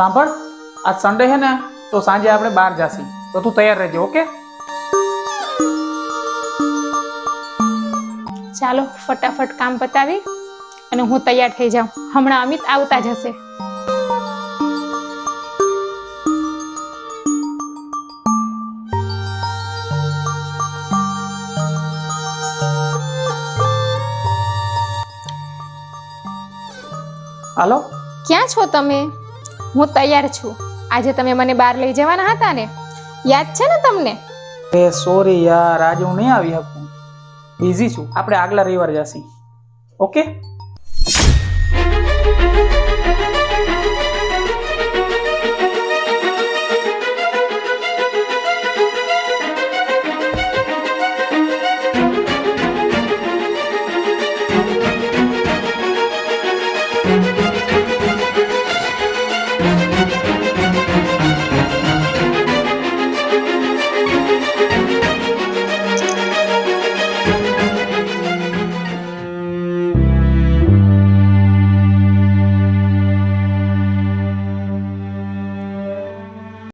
સાંભળ, આજ સન્ડે છે ને, તો સાંજે આપણે બહાર જાસી, તો તું તૈયાર રહેજે. ઓકે? ચાલો ફટાફટ કામ પતાવી અને હું તૈયાર થઈ જાઉં. હમણાં અમિત આવતા જ હશે. હાલો. ક્યાં છો તમે? હું તૈયાર છું. આજે તમે મને બહાર લઈ જવાના હતા ને, યાદ છે ને તમને? એ સોરી યાર, આજે હું નહીં આવી શકું. બિઝી છું. આપણે આગલા રવિવારે જાસી. ઓકે?